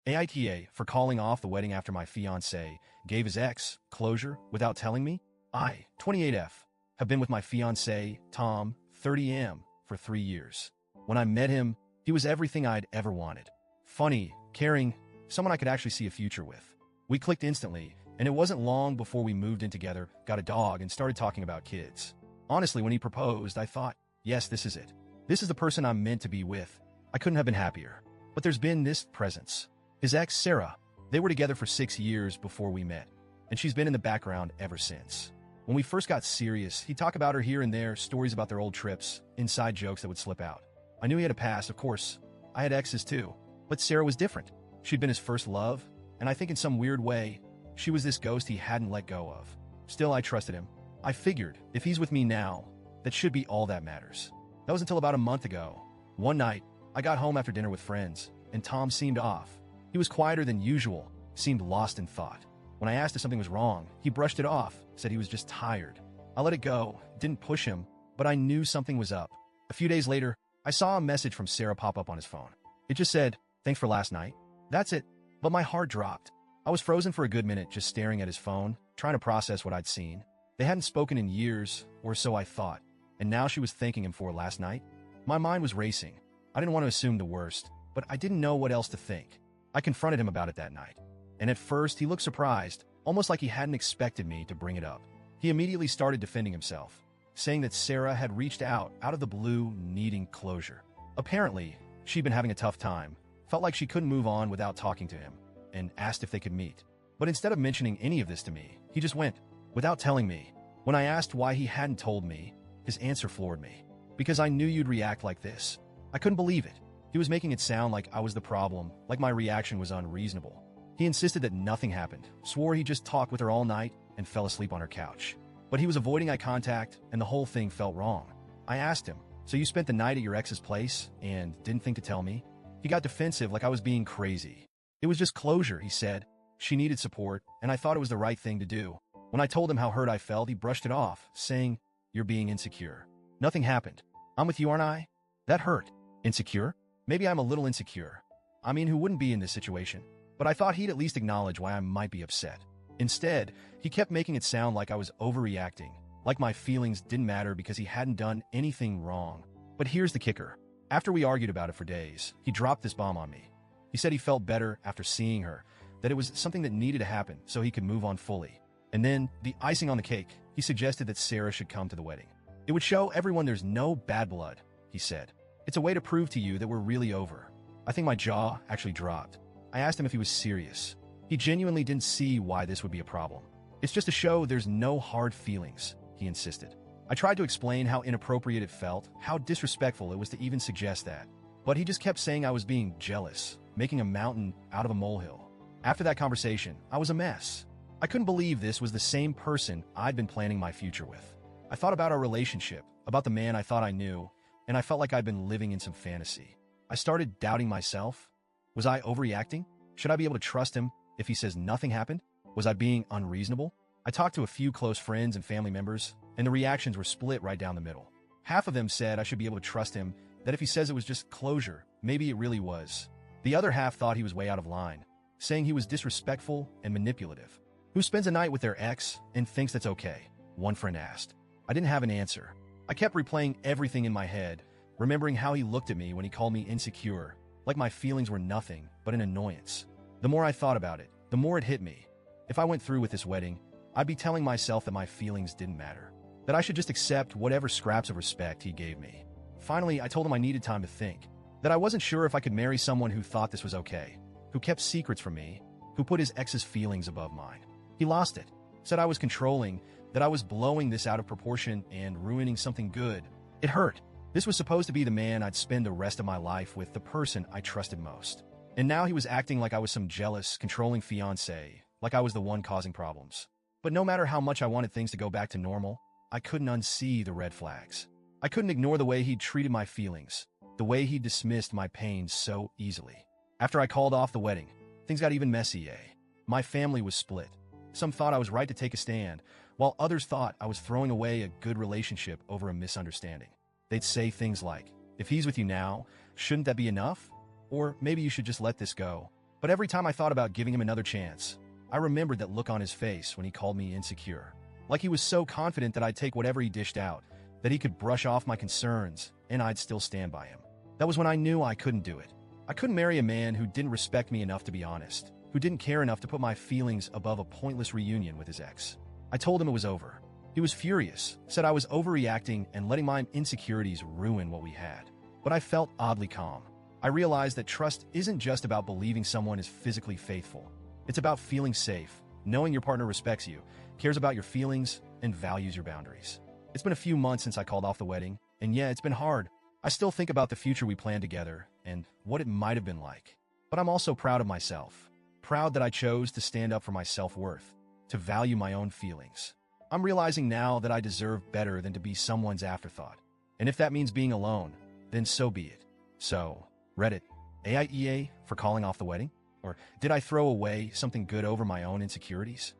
AITA for calling off the wedding after my fiancé gave his ex closure without telling me. I, 28F, have been with my fiancé, Tom, 30M, for 3 years. When I met him, he was everything I'd ever wanted. Funny, caring, someone I could actually see a future with. We clicked instantly, and it wasn't long before we moved in together, got a dog, and started talking about kids. Honestly, when he proposed, I thought, yes, this is it. This is the person I'm meant to be with. I couldn't have been happier. But there's been this presence. His ex, Sarah, they were together for 6 years before we met, and she's been in the background ever since. When we first got serious, he'd talk about her here and there, stories about their old trips, inside jokes that would slip out. I knew he had a past, of course. I had exes too. But Sarah was different. She'd been his first love, and I think in some weird way, she was this ghost he hadn't let go of. Still, I trusted him. I figured, if he's with me now, that should be all that matters. That was until about a month ago. One night, I got home after dinner with friends, and Tom seemed off. He was quieter than usual, seemed lost in thought. When I asked if something was wrong, he brushed it off, said he was just tired. I let it go, didn't push him, but I knew something was up. A few days later, I saw a message from Sarah pop up on his phone. It just said, "Thanks for last night." That's it. But my heart dropped. I was frozen for a good minute just staring at his phone, trying to process what I'd seen. They hadn't spoken in years, or so I thought, and now she was thanking him for last night. My mind was racing. I didn't want to assume the worst, but I didn't know what else to think. I confronted him about it that night, and at first he looked surprised, almost like he hadn't expected me to bring it up. He immediately started defending himself, saying that Sarah had reached out of the blue, needing closure. Apparently, she'd been having a tough time, felt like she couldn't move on without talking to him, and asked if they could meet. But instead of mentioning any of this to me, he just went, without telling me. When I asked why he hadn't told me, his answer floored me. "Because I knew you'd react like this." I couldn't believe it. He was making it sound like I was the problem, like my reaction was unreasonable. He insisted that nothing happened, swore he just talked with her all night, and fell asleep on her couch. But he was avoiding eye contact, and the whole thing felt wrong. I asked him, "So you spent the night at your ex's place and didn't think to tell me?" He got defensive like I was being crazy. "It was just closure," he said. "She needed support, and I thought it was the right thing to do." When I told him how hurt I felt, he brushed it off, saying, "You're being insecure. Nothing happened. I'm with you, aren't I?" That hurt. Insecure? Maybe I'm a little insecure. I mean, who wouldn't be in this situation? But I thought he'd at least acknowledge why I might be upset. Instead, he kept making it sound like I was overreacting, like my feelings didn't matter because he hadn't done anything wrong. But here's the kicker. After we argued about it for days, he dropped this bomb on me. He said he felt better after seeing her, that it was something that needed to happen so he could move on fully. And then, the icing on the cake, he suggested that Sarah should come to the wedding. "It would show everyone there's no bad blood," he said. "It's a way to prove to you that we're really over." I think my jaw actually dropped. I asked him if he was serious. He genuinely didn't see why this would be a problem. "It's just to show there's no hard feelings," he insisted. I tried to explain how inappropriate it felt, how disrespectful it was to even suggest that. But he just kept saying I was being jealous, making a mountain out of a molehill. After that conversation, I was a mess. I couldn't believe this was the same person I'd been planning my future with. I thought about our relationship, about the man I thought I knew, and I felt like I'd been living in some fantasy. I started doubting myself. Was I overreacting? Should I be able to trust him if he says nothing happened? Was I being unreasonable? I talked to a few close friends and family members, and the reactions were split right down the middle. Half of them said I should be able to trust him, that if he says it was just closure, maybe it really was. The other half thought he was way out of line, saying he was disrespectful and manipulative. "Who spends a night with their ex and thinks that's okay?" one friend asked. I didn't have an answer. I kept replaying everything in my head, remembering how he looked at me when he called me insecure, like my feelings were nothing but an annoyance. The more I thought about it, the more it hit me. If I went through with this wedding, I'd be telling myself that my feelings didn't matter, that I should just accept whatever scraps of respect he gave me. Finally, I told him I needed time to think, that I wasn't sure if I could marry someone who thought this was okay, who kept secrets from me, who put his ex's feelings above mine. He lost it, said I was controlling, that I was blowing this out of proportion and ruining something good. It hurt. This was supposed to be the man I'd spend the rest of my life with, the person I trusted most. And now he was acting like I was some jealous, controlling fiancé, like I was the one causing problems. But no matter how much I wanted things to go back to normal, I couldn't unsee the red flags. I couldn't ignore the way he'd treated my feelings, the way he dismissed my pain so easily. After I called off the wedding, things got even messier. My family was split. Some thought I was right to take a stand, while others thought I was throwing away a good relationship over a misunderstanding. They'd say things like, "If he's with you now, shouldn't that be enough? Or maybe you should just let this go." But every time I thought about giving him another chance, I remembered that look on his face when he called me insecure. Like he was so confident that I'd take whatever he dished out, that he could brush off my concerns, and I'd still stand by him. That was when I knew I couldn't do it. I couldn't marry a man who didn't respect me enough to be honest, who didn't care enough to put my feelings above a pointless reunion with his ex. I told him it was over. He was furious, said I was overreacting and letting my insecurities ruin what we had. But I felt oddly calm. I realized that trust isn't just about believing someone is physically faithful. It's about feeling safe, knowing your partner respects you, cares about your feelings, and values your boundaries. It's been a few months since I called off the wedding, and yeah, it's been hard. I still think about the future we planned together and what it might have been like. But I'm also proud of myself. Proud that I chose to stand up for my self-worth, to value my own feelings. I'm realizing now that I deserve better than to be someone's afterthought. And if that means being alone, then so be it. So, Reddit, AITA for calling off the wedding? Or did I throw away something good over my own insecurities?